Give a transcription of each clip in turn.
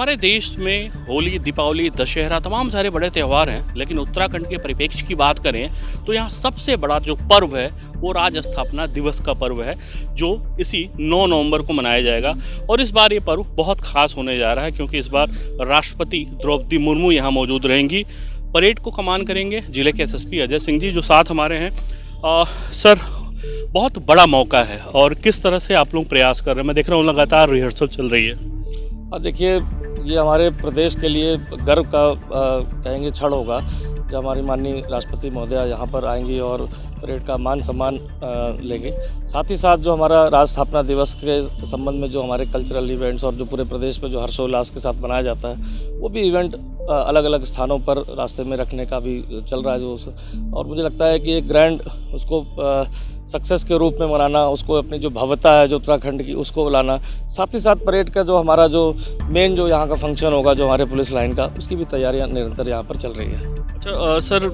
हमारे देश में होली, दीपावली, दशहरा तमाम सारे बड़े त्यौहार हैं, लेकिन उत्तराखंड के परिप्रेक्ष्य की बात करें तो यहाँ सबसे बड़ा जो पर्व है वो राज्य स्थापना दिवस का पर्व है, जो इसी 9 नवंबर को मनाया जाएगा। और इस बार ये पर्व बहुत खास होने जा रहा है क्योंकि इस बार राष्ट्रपति द्रौपदी मुर्मू यहाँ मौजूद रहेंगी। परेड को कमान करेंगे जिले के एसएसपी अजय सिंह जी, जो साथ हमारे हैं। सर, बहुत बड़ा मौका है और किस तरह से आप लोग प्रयास कर रहे हैं? मैं देख रहा हूँ लगातार रिहर्सल चल रही है। देखिए, ये हमारे प्रदेश के लिए गर्व का कहेंगे क्षण होगा जब हमारी माननीय राष्ट्रपति महोदया यहाँ पर आएंगी और परेड का मान सम्मान लेंगे। साथ ही साथ जो हमारा राज्य स्थापना दिवस के संबंध में जो हमारे कल्चरल इवेंट्स और जो पूरे प्रदेश में जो हर्षोल्लास के साथ मनाया जाता है, वो भी इवेंट अलग अलग स्थानों पर रास्ते में रखने का भी चल रहा है जो। और मुझे लगता है कि एक ग्रैंड उसको सक्सेस के रूप में मनाना, उसको अपनी जो भव्यता है जो उत्तराखंड की उसको लाना, साथ ही साथ परेड का जो हमारा जो मेन जो यहाँ का फंक्शन होगा जो हमारे पुलिस लाइन का, उसकी भी तैयारियाँ निरंतर यहाँ पर चल रही है। अच्छा सर,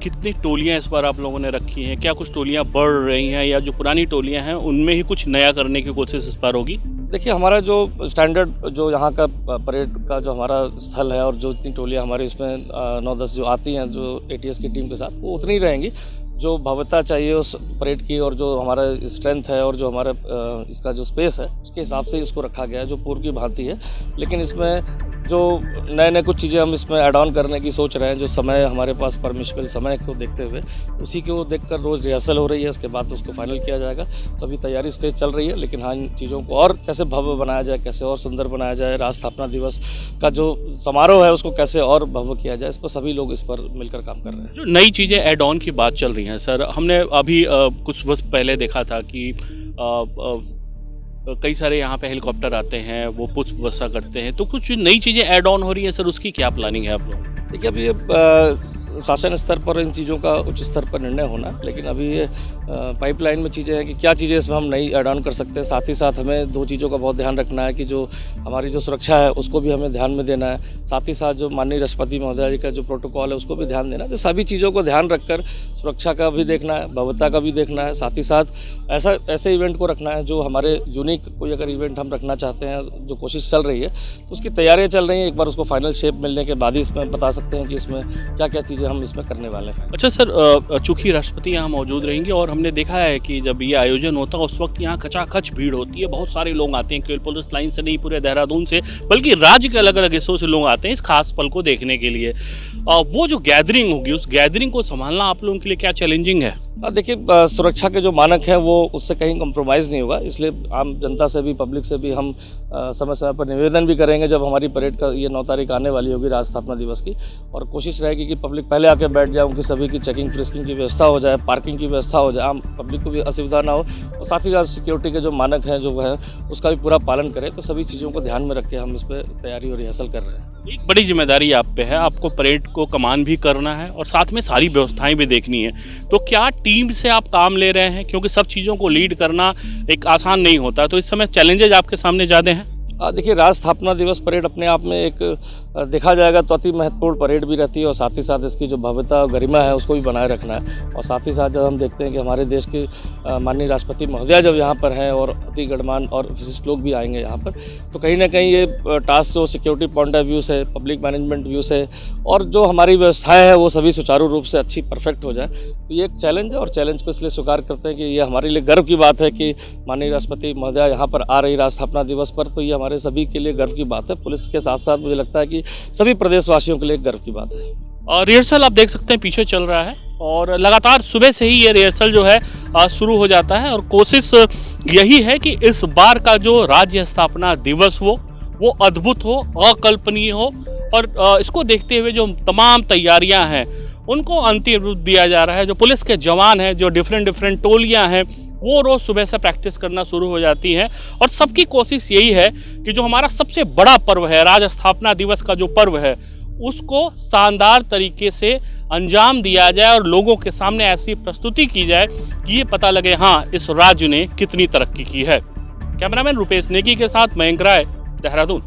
कितनी टोलियाँ इस बार आप लोगों ने रखी हैं? क्या कुछ टोलियाँ बढ़ रही हैं या जो पुरानी टोलियाँ हैं उनमें ही कुछ नया करने की कोशिश इस बार होगी? देखिए, हमारा जो स्टैंडर्ड जो यहाँ का परेड का जो हमारा स्थल है और जो इतनी टोलियाँ हमारी इसमें 9-10 जो आती हैं जो एटीएस की टीम के साथ, वो उतनी ही रहेंगी। जो भव्यता चाहिए उस परेड की और जो हमारा स्ट्रेंथ है और जो हमारा इसका जो स्पेस है उसके हिसाब से इसको रखा गया है, जो पूर्व की भांति है। लेकिन इसमें जो नए कुछ चीज़ें हम इसमें ऐड ऑन करने की सोच रहे हैं, जो समय हमारे पास परमिशबल समय को देखते हुए उसी को देखकर रोज़ रिहर्सल हो रही है। इसके बाद उसको फाइनल किया जाएगा। तो अभी तैयारी स्टेज चल रही है, लेकिन हाँ, इन चीज़ों को और कैसे भव्य बनाया जाए, कैसे और सुंदर बनाया जाए, राज्य स्थापना दिवस का जो समारोह है उसको कैसे और भव्य किया जाए, इस पर सभी लोग इस पर मिलकर काम कर रहे हैं। जो नई चीज़ें ऐड ऑन की बात चल रही हैं सर, हमने अभी कुछ वक्त पहले देखा था कि कई सारे यहाँ पे हेलीकॉप्टर आते हैं, वो पुष्प वर्षा करते हैं, तो कुछ नई चीज़ें ऐड ऑन हो रही है सर, उसकी क्या प्लानिंग है आप लोग? देखिए, अभी ये शासन स्तर पर इन चीज़ों का उच्च स्तर पर निर्णय होना, लेकिन अभी ये पाइपलाइन में चीज़ें हैं कि क्या चीज़ें इसमें हम नई ऐड ऑन कर सकते हैं। साथ ही साथ हमें 2 चीज़ों का बहुत ध्यान रखना है कि जो हमारी जो सुरक्षा है उसको भी हमें ध्यान में देना है। साथ ही साथ जो माननीय राष्ट्रपति महोदया जी का जो प्रोटोकॉल है उसको भी ध्यान देना है। तो सभी चीज़ों को ध्यान रखकर सुरक्षा का भी देखना है, भव्यता का भी देखना है। साथ ही साथ ऐसे इवेंट को रखना है जो हमारे यूनिक कोई अगर इवेंट हम रखना चाहते हैं, जो कोशिश चल रही है तो उसकी तैयारियाँ चल रही हैं। एक बार उसको फाइनल शेप मिलने के बाद ही इसमें बता सकते हैं कि इसमें क्या क्या चीज़ें हम इसमें करने वाले हैं। अच्छा सर, चूँकि राष्ट्रपति यहाँ मौजूद रहेंगे और हमने देखा है कि जब ये आयोजन होता है उस वक्त यहाँ खचाखच भीड़ होती है, बहुत सारे लोग आते हैं, केवल पुलिस लाइन से नहीं, पूरे देहरादून से, बल्कि राज्य के अलग अलग हिस्सों से लोग आते हैं इस खास पल को देखने के लिए। वो जो गैदरिंग होगी, उस गैदरिंग को संभालना आप लोगों के लिए क्या चैलेंजिंग है? देखिए, सुरक्षा के जो मानक हैं वो उससे कहीं कम्प्रोमाइज़ नहीं होगा, इसलिए आम जनता से भी, पब्लिक से भी हम समय समय पर निवेदन भी करेंगे जब हमारी परेड का ये 9 तारीख आने वाली होगी राज्य स्थापना दिवस की। और कोशिश रहेगी कि पब्लिक पहले आके बैठ जाए, उनकी सभी की चेकिंग फ्रिस्किंग की व्यवस्था हो जाए, पार्किंग की व्यवस्था हो जाए, आम पब्लिक को भी असुविधा ना हो। और साथ ही साथ सिक्योरिटी के जो मानक हैं जो है उसका भी पूरा पालन करें। तो सभी चीज़ों को ध्यान में रख के हम इस पर तैयारी और रिहर्सल कर रहे हैं। एक बड़ी जिम्मेदारी आप पे है, आपको परेड को कमान भी करना है और साथ में सारी व्यवस्थाएं भी देखनी है। तो क्या टीम से आप काम ले रहे हैं? क्योंकि सब चीज़ों को लीड करना एक आसान नहीं होता, तो इस समय चैलेंजेज आपके सामने ज़्यादा हैं। देखिए, राज्य स्थापना दिवस परेड अपने आप में एक देखा जाएगा तो अति महत्वपूर्ण परेड भी रहती है और साथ ही साथ इसकी जो भव्यता और गरिमा है उसको भी बनाए रखना है। और साथ ही साथ जब हम देखते हैं कि हमारे देश के माननीय राष्ट्रपति महोदया जब यहाँ पर हैं और अति गणमान्य और विशिष्ट लोग भी आएंगे यहाँ पर, तो कहीं ना कहीं ये टास्क जो सिक्योरिटी पॉइंट ऑफ व्यू से, पब्लिक मैनेजमेंट व्यू से और जो हमारी व्यवस्थाएँ हैं वो सभी सुचारू रूप से अच्छी परफेक्ट हो जाए, तो ये एक चैलेंज है। और चैलेंज को इसलिए स्वीकार करते हैं कि ये हमारे लिए गर्व की बात है कि माननीय राष्ट्रपति महोदया यहाँ पर आ रही राज्य स्थापना दिवस पर, तो ये हमारे सभी के लिए गर्व की बात है। पुलिस के साथ साथ मुझे लगता है कि सभी प्रदेशवासियों के लिए गर्व की बात है। और रिहर्सल आप देख सकते हैं पीछे चल रहा है और लगातार सुबह से ही ये रिहर्सल जो है शुरू हो जाता है। और कोशिश यही है कि इस बार का जो राज्य स्थापना दिवस वो अद्भुत हो, अकल्पनीय हो। और इसको देखते हुए जो तमाम तैयारियां हैं उनको अंतिम रूप दिया जा रहा है। जो पुलिस के जवान हैं, जो डिफरेंट टोलियां हैं, वो रोज़ सुबह से प्रैक्टिस करना शुरू हो जाती हैं। और सबकी कोशिश यही है कि जो हमारा सबसे बड़ा पर्व है, राज्य स्थापना दिवस का जो पर्व है, उसको शानदार तरीके से अंजाम दिया जाए और लोगों के सामने ऐसी प्रस्तुति की जाए कि ये पता लगे हाँ, इस राज्य ने कितनी तरक्की की है। कैमरामैन रुपेश नेगी के साथ मयंक राय, देहरादून।